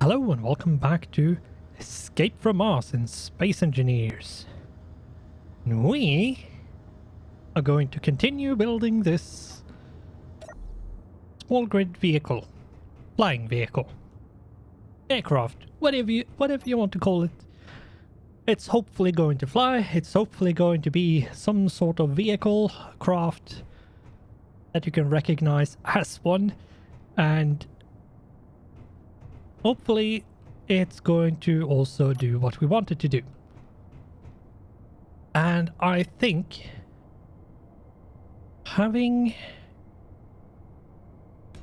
Hello and welcome back to Escape from Mars and Space Engineers. We are going to continue building this small grid vehicle, flying vehicle, aircraft, whatever you want to call it. It's hopefully going to fly. It's hopefully going to be some sort of vehicle, craft that you can recognize as one, and hopefully it's going to also do what we want it to do. And I think having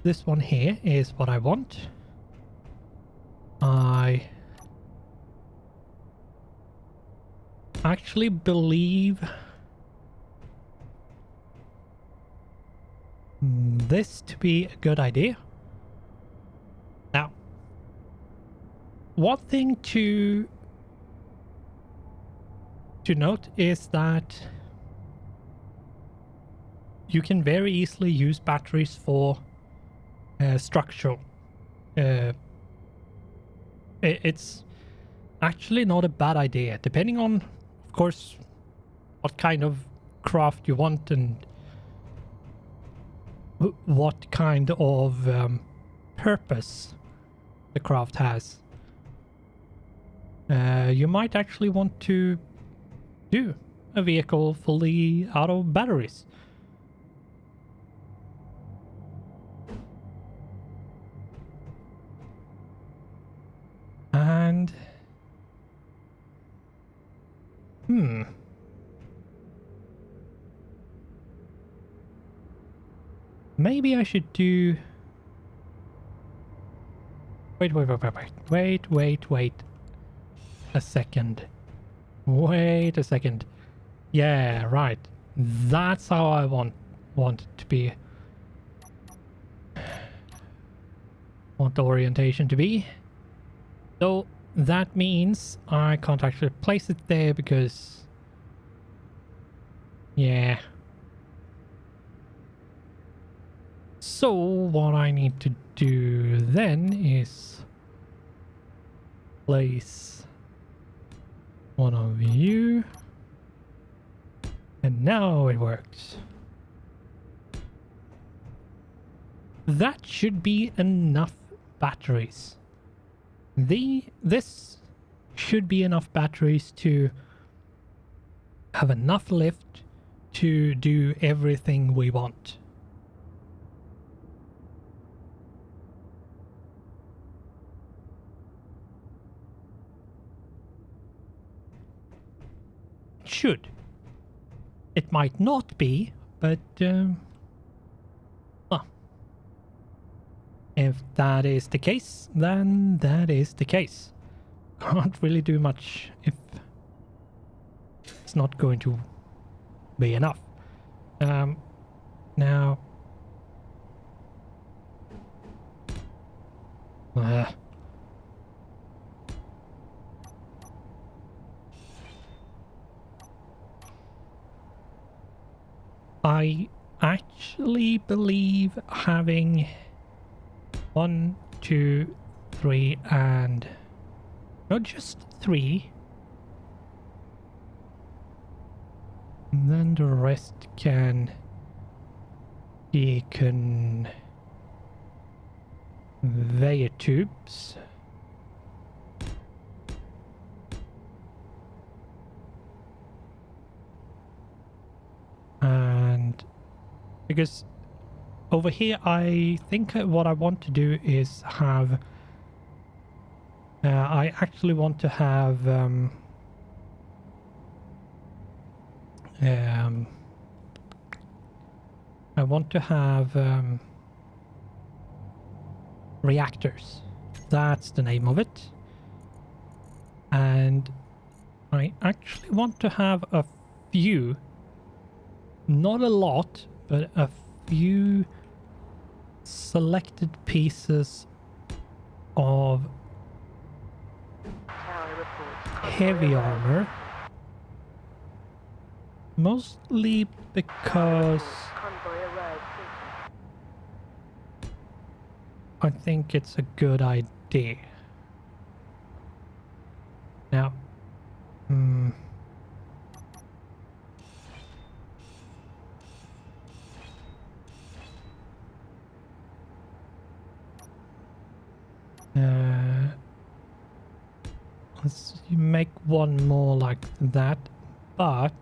this one here is what I want. I actually believe this to be a good idea. Now, one thing to note is that you can very easily use batteries for structural. It's actually not a bad idea, depending on, of course, what kind of craft you want and what kind of purpose the craft has. You might actually want to do a vehicle fully out of batteries. And maybe I should do wait a second. Wait a second. Yeah, right. That's how I want it to be. Want the orientation to be. So that means I can't actually place it there because, yeah. So what I need to do then is place one of you, and now it works. That should be enough batteries. This should be enough batteries to have enough lift to do everything we want. Should. It might not be, but if that is the case, then that is the case. Can't really do much if it's not going to be enough. Now I actually believe having 1, 2, 3 and not just 3, and then the rest can be conveyor tubes. And because over here, I think what I want to do is have... I actually want to have... I want to have reactors. That's the name of it. And I actually want to have a few, not a lot, but a few selected pieces of heavy armor, mostly because I think it's a good idea. Now, hmm. Let's make one more like that, but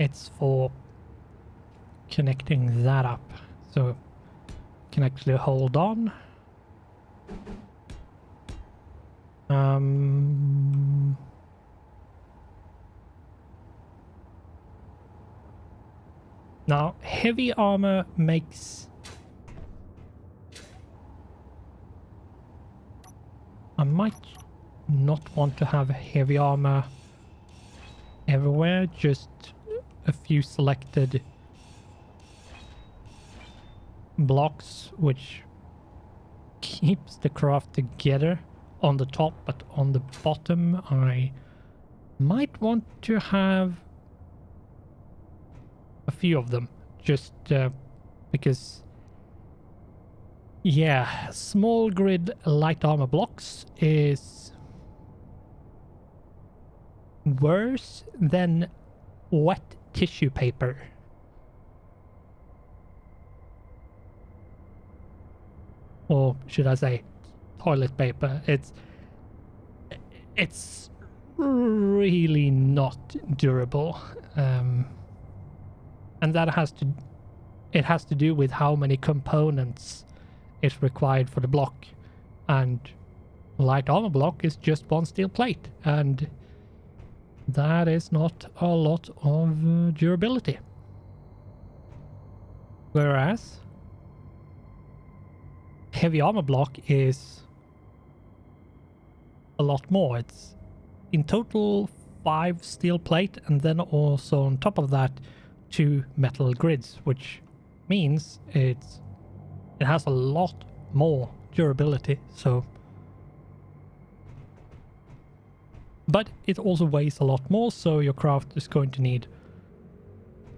it's for connecting that up, so can actually hold on. Now heavy armor makes... I might not want to have heavy armor everywhere, just a few selected blocks which keeps the craft together on the top, but on the bottom I might want to have a few of them, just because, yeah, small grid light armor blocks is worse than wet tissue paper. Or should I say toilet paper. It's really not durable, and that has to do with how many components is required for the block, and light armor block is just one steel plate, and that is not a lot of durability. Whereas heavy armor block is a lot more. It's in total 5 steel plate, and then also on top of that 2 metal grids, which means it has a lot more durability. So, but it also weighs a lot more, so your craft is going to need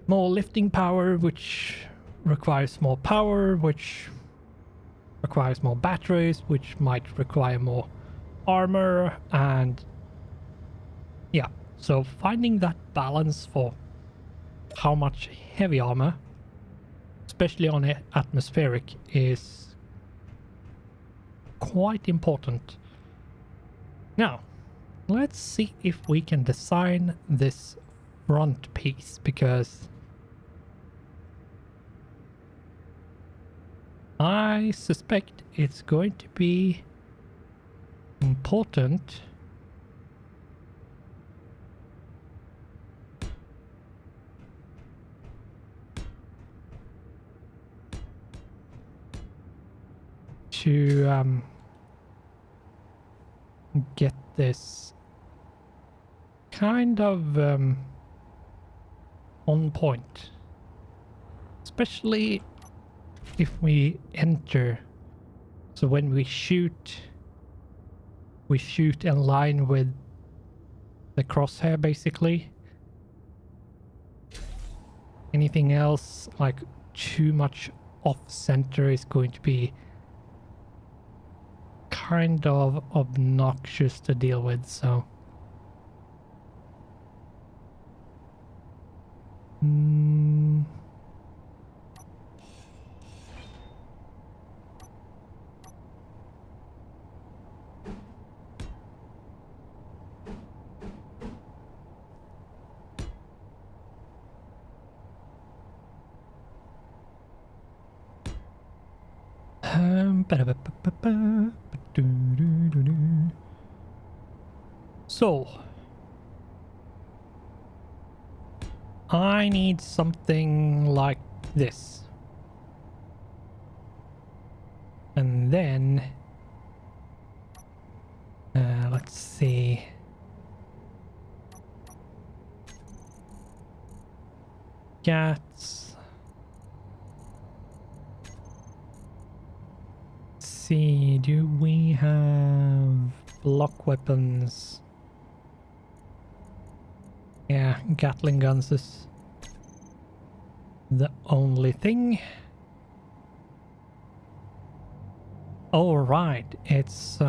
more lifting power, which requires more power, which requires more batteries, which might require more armor, and yeah, so finding that balance for how much heavy armor, especially on atmospheric, is quite important. Now, let's see if we can design this front piece, because I suspect it's going to be important to get this kind of on point, especially if we enter. So when we shoot in line with the crosshair, basically. Anything else like too much off center is going to be kind of obnoxious to deal with, so so I need something like this, and then let's see, cats. See, do we have block weapons? Yeah, Gatling guns is the only thing. Oh, right. It's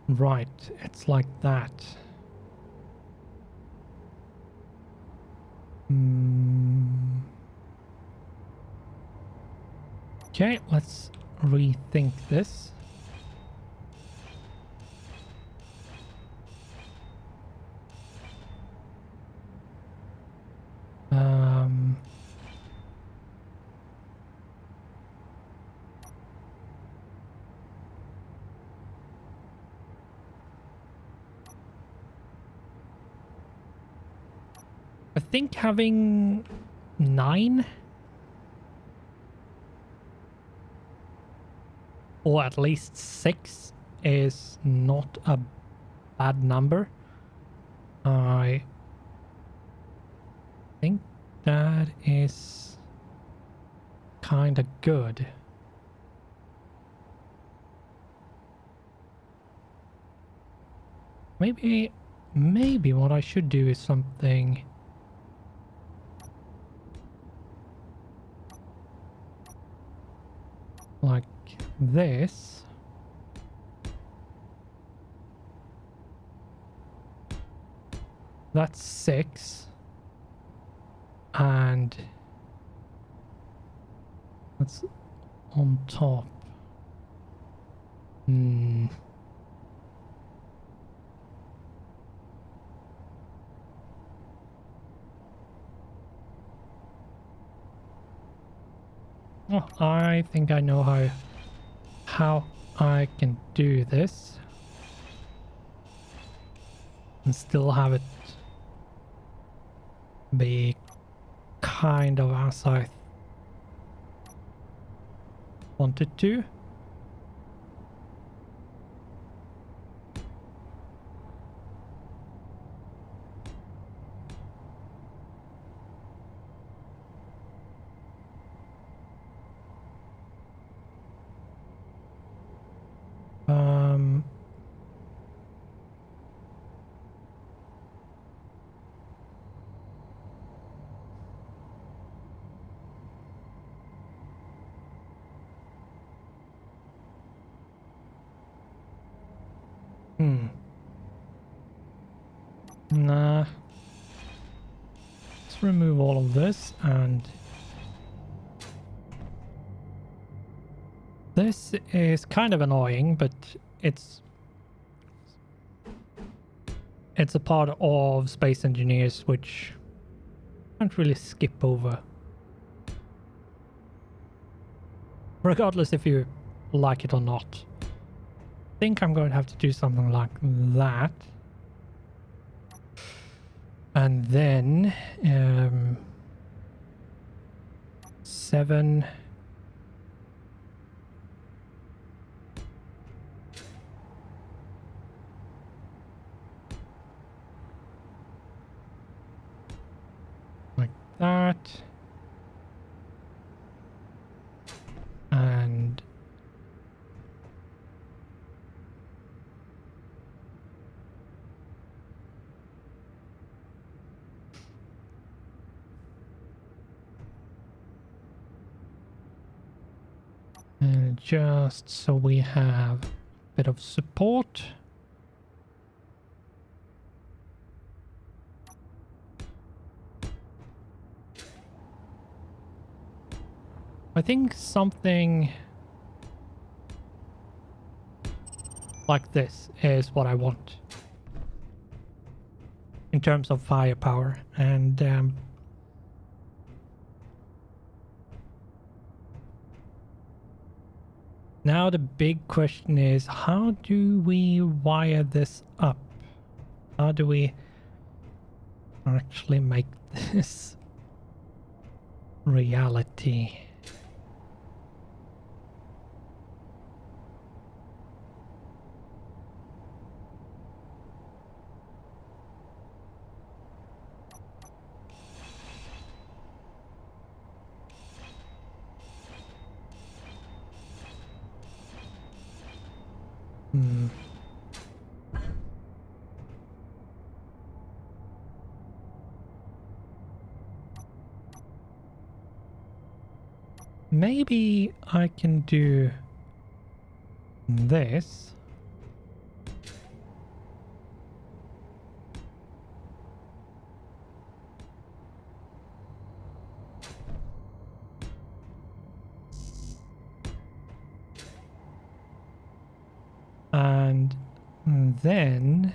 right. It's like that. Okay, let's rethink this. I think having 9 or at least 6 is not a bad number. I think that is kind of good. Maybe what I should do is something like this. That's 6. And that's on top. Oh, I think I know how I can do this and still have it be kind of as I wanted to. Nah. Let's remove all of this, and this is kind of annoying, but it's a part of Space Engineers which I can't really skip over. Regardless if you like it or not. I think I'm going to have to do something like that. And then 7. Like that. And just so we have a bit of support. I think something like this is what I want in terms of firepower. And now the big question is, how do we wire this up? How do we actually make this reality? Maybe I can do this. And then,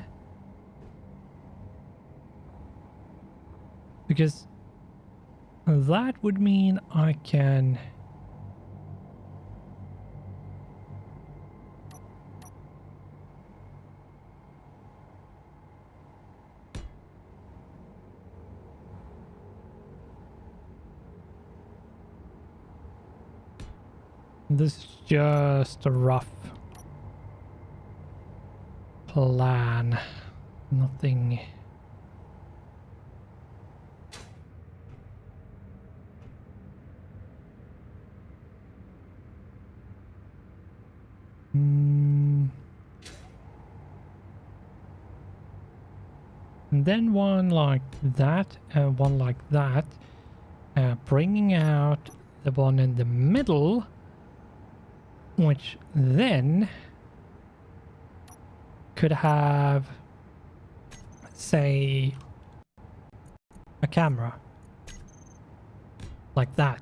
because that would mean I can this is just a rough plan. Nothing. And then one like that, and one like that, bringing out the one in the middle, which then could have, say, a camera like that.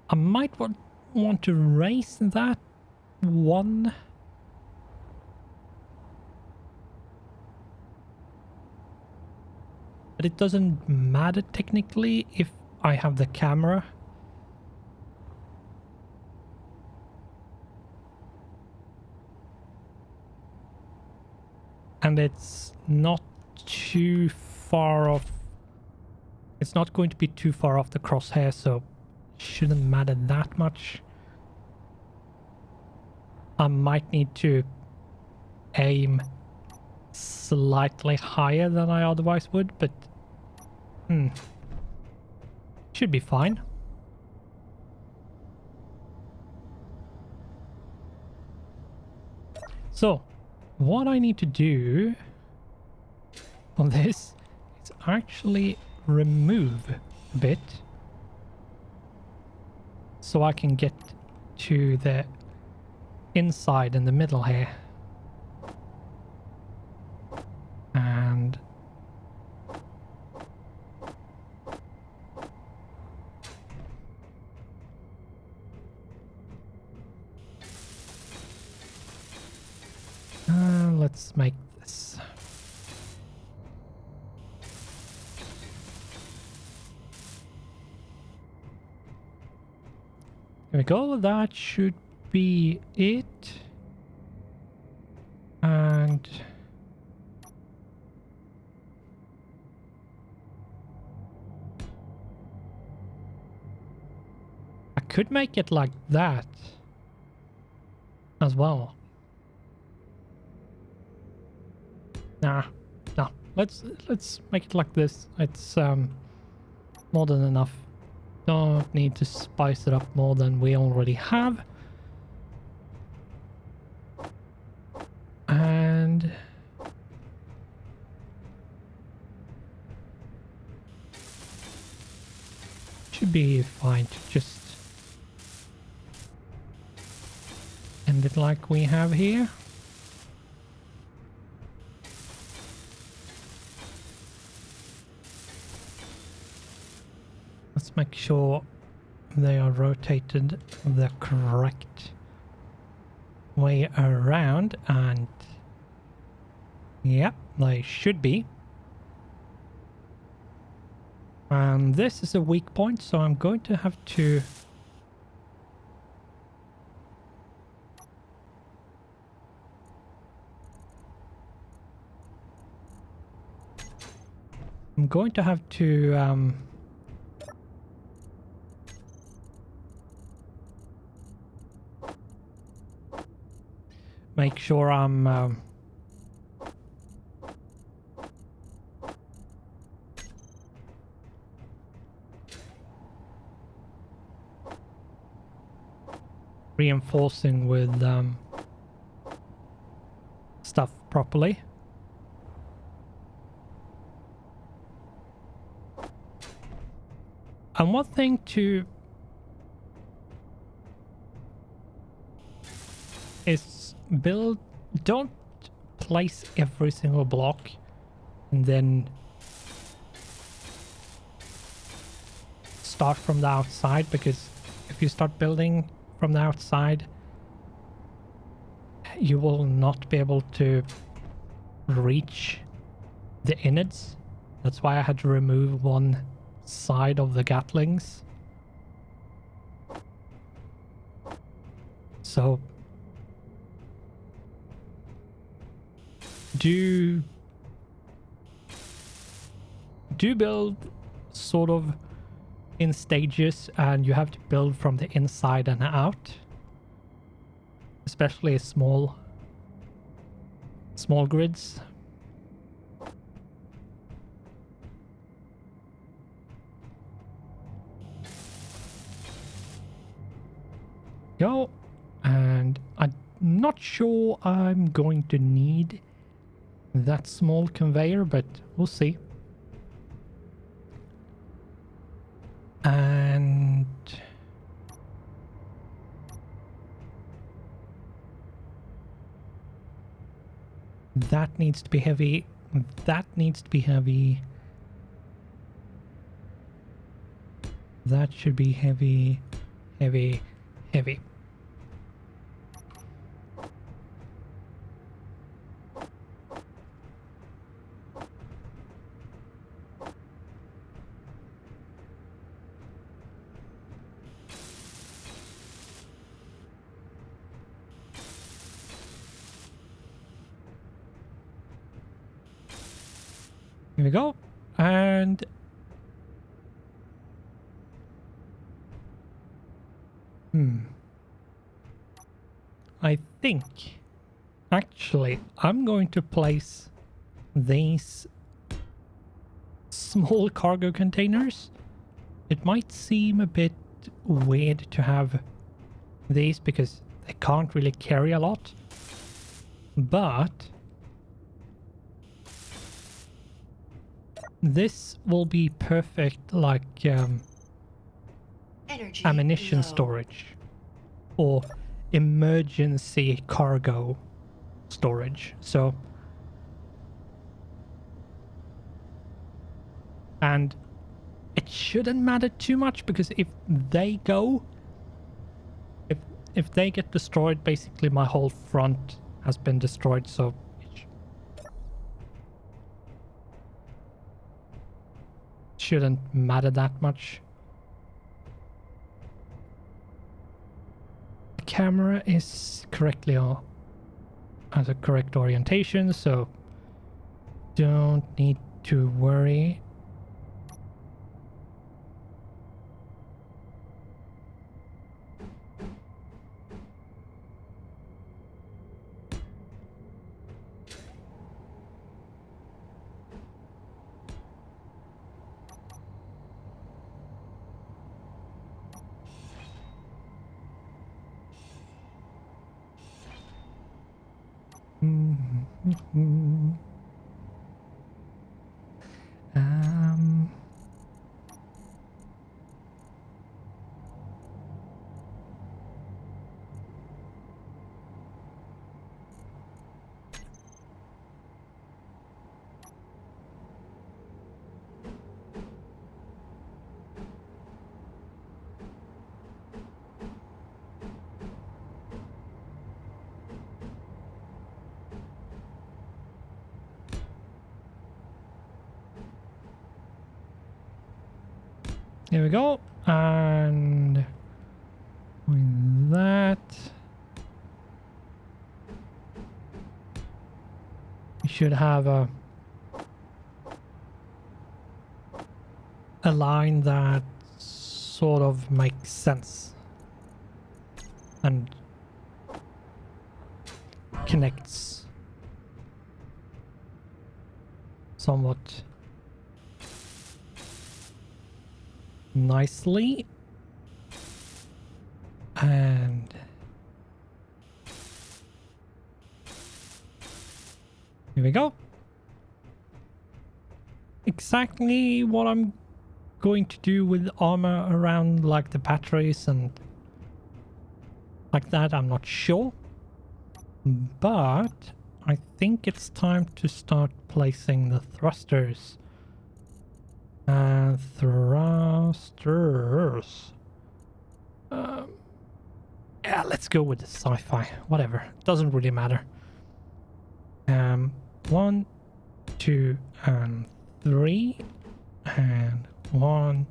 I might want to raise that one. But it doesn't matter technically if I have the camera. And it's not too far off. It's not going to be too far off the crosshair, so shouldn't matter that much. I might need to aim slightly higher than I otherwise would, but should be fine. So what I need to do on this is actually remove a bit so I can get to the inside in the middle here. And let's make this. There we go, that should be it. And I could make it like that as well. Nah, no. Let's make it like this. It's more than enough. Don't need to spice it up more than we already have. And should be fine to just end it like we have here. Let's make sure they are rotated the correct way around, and yep, they should be. And this is a weak point, so I'm going to have to make sure I'm reinforcing with stuff properly. And one thing to is build, don't place every single block and then start from the outside, because if you start building from the outside, you will not be able to reach the innards. That's why I had to remove one side of the Gatlings. So do build sort of in stages, and you have to build from the inside and out, especially small grids. Go. And I'm not sure I'm going to need that small conveyor, but we'll see. And that needs to be heavy. That needs to be heavy. That should be heavy, heavy, heavy. Here we go. And I think actually I'm going to place these small cargo containers. It might seem a bit weird to have these because they can't really carry a lot, but this will be perfect, like ammunition storage or emergency cargo storage. So, and it shouldn't matter too much, because if they go, if they get destroyed, basically my whole front has been destroyed, so it shouldn't matter that much. The camera is correctly has a correct orientation, so don't need to worry. Here we go, and with that, we should have a line that sort of makes sense and connects somewhat nicely. And here we go. Exactly what I'm going to do with armor around like the batteries and like that, I'm not sure. But I think it's time to start placing the thrusters. Thrusters. Yeah, let's go with the sci-fi. Whatever. Doesn't really matter. 1, 2, and 3. And 1,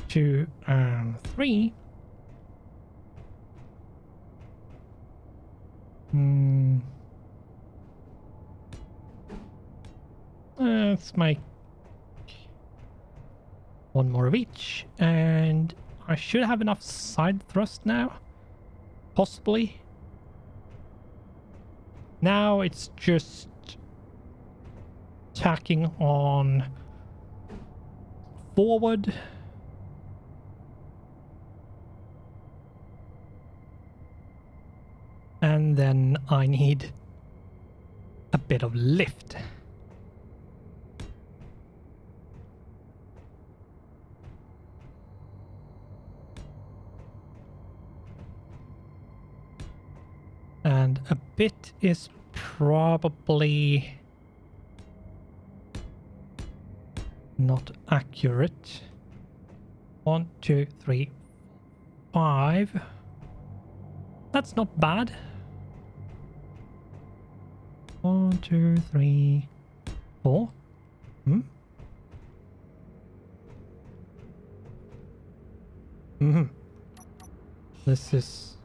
2, and 3. Let's make one more of each, and I should have enough side thrust now, possibly. Now it's just tacking on forward. And then I need a bit of lift. And a bit is probably not accurate. 1, 2, 3, 5. That's not bad. 1, 2, 3, 4. This is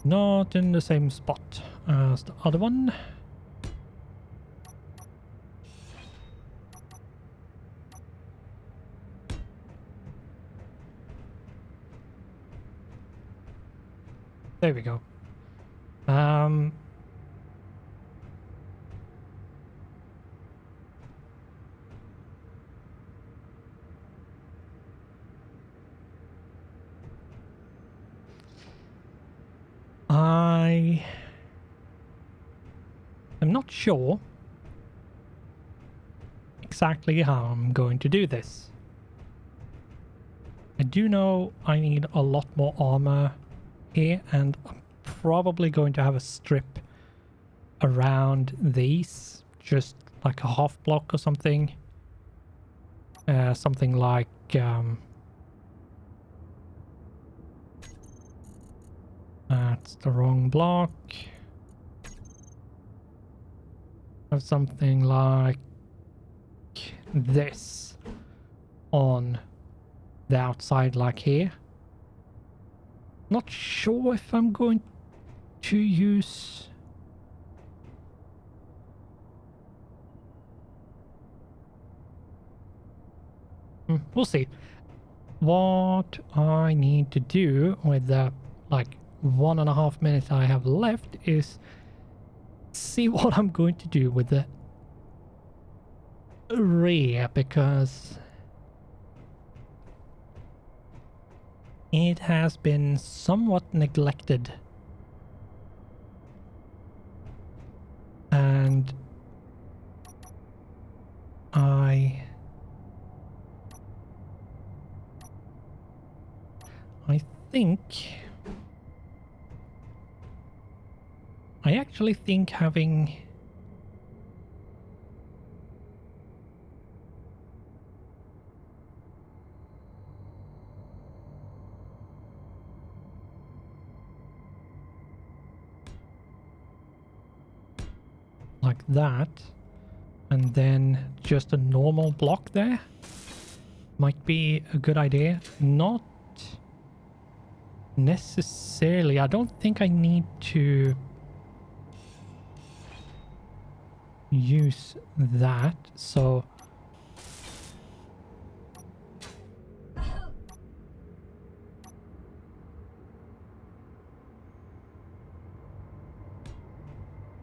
not in the same spot as the other one. There we go. I am not sure exactly how I'm going to do this. I do know I need a lot more armor here, and I'm probably going to have a strip around these, just like a half block or something. Something like that's the wrong block. Have something like this on the outside, like here. Not sure if I'm going to use we'll see. What I need to do with the like 1.5 minutes I have left is see what I'm going to do with the rear, because it has been somewhat neglected. And I actually think having like that and then just a normal block there might be a good idea. Not necessarily. I don't think I need to use that, so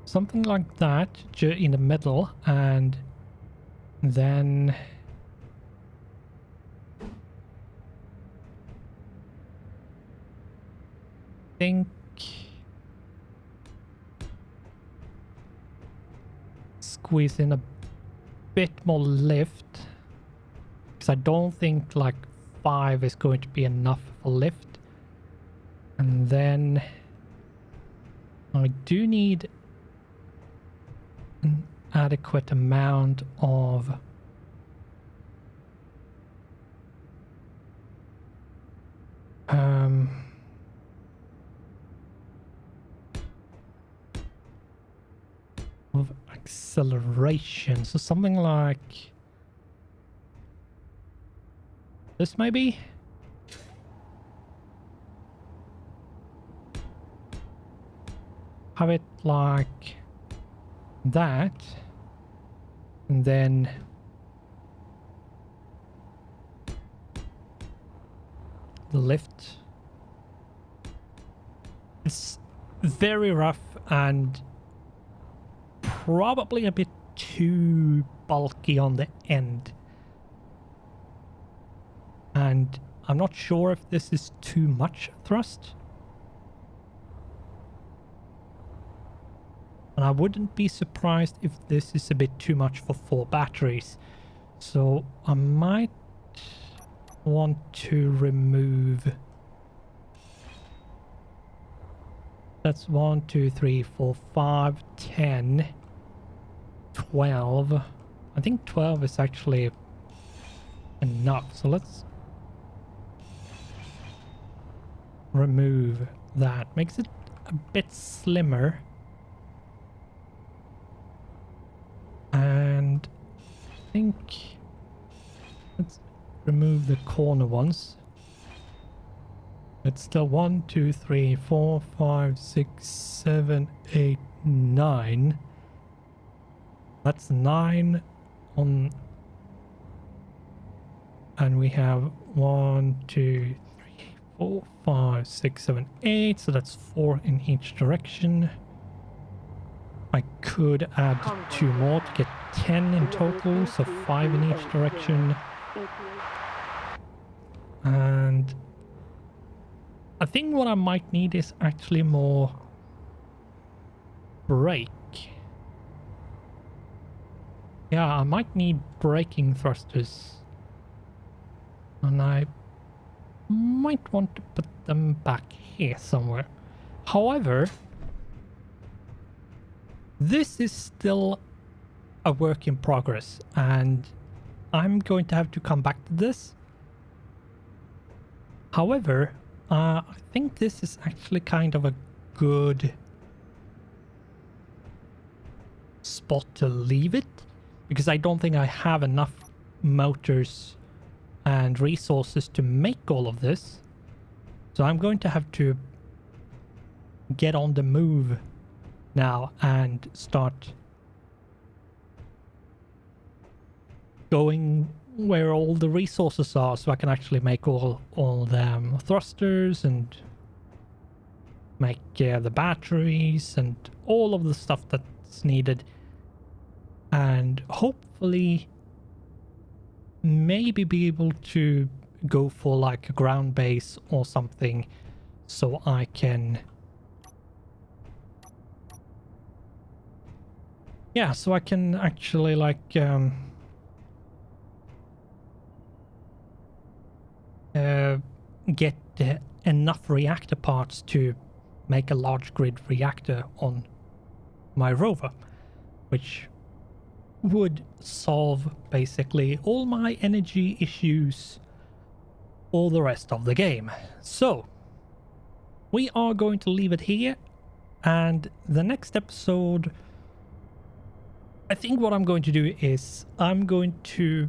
something like that in the middle, and then think squeeze in a bit more lift, because I don't think like 5 is going to be enough for lift. And then I do need an adequate amount of of acceleration. So something like this maybe? Have it like that, and then the lift. It's very rough and probably a bit too bulky on the end. And I'm not sure if this is too much thrust. And I wouldn't be surprised if this is a bit too much for 4 batteries. So I might want to remove... That's 1, 2, 3, 4, 5, 10, 12. I think 12 is actually enough. So let's remove that. Makes it a bit slimmer. And I think let's remove the corner ones. It's still 1, 2, 3, 4, 5, 6, 7, 8, 9. That's 9 on, and we have 1, 2, 3, 4, 5, 6, 7, 8. So that's 4 in each direction. I could add 2 more to get 10 in total, so 5 in each direction. And I think what I might need is actually more brake. Yeah, I might need braking thrusters. And I might want to put them back here somewhere. However, this is still a work in progress, and I'm going to have to come back to this. However, I think this is actually kind of a good spot to leave it, because I don't think I have enough motors and resources to make all of this. So I'm going to have to get on the move now and start going where all the resources are, so I can actually make all the thrusters and make the batteries and all of the stuff that's needed, and hopefully maybe be able to go for like a ground base or something, so I can so I can actually like get enough reactor parts to make a large grid reactor on my rover, which would solve basically all my energy issues for the rest of the game. So we are going to leave it here, and the next episode, I think what I'm going to do is I'm going to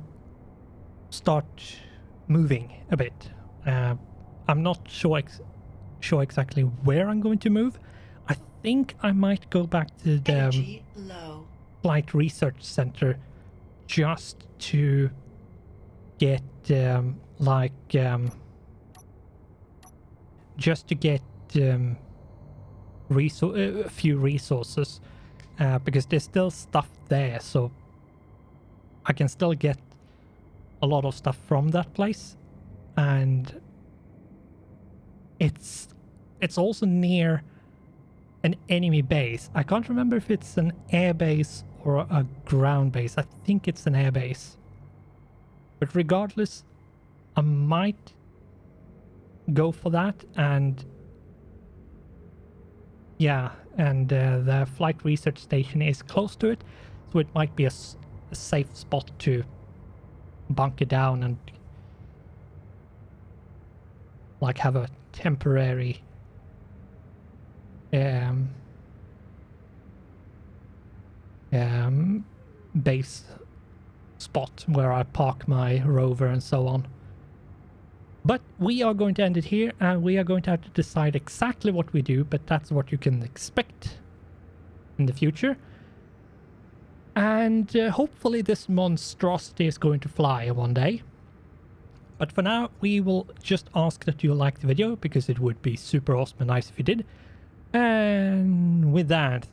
start moving a bit. I'm not sure exactly where I'm going to move. I think I might go back to the Flight Research Center just to get just to get a few resources, because there's still stuff there, so I can still get a lot of stuff from that place. And it's also near an enemy base. I can't remember if it's an air base or a ground base. I think it's an air base. But regardless, I might go for that. And yeah, and the flight research station is close to it, so it might be a safe spot to bunker down and like have a temporary base spot where I park my rover and so on. But we are going to end it here, and we are going to have to decide exactly what we do, but that's what you can expect in the future. And hopefully this monstrosity is going to fly one day. But for now, we will just ask that you like the video, because it would be super awesome and nice if you did. And with that,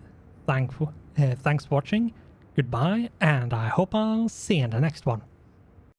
thanks for watching, goodbye, and I hope I'll see you in the next one.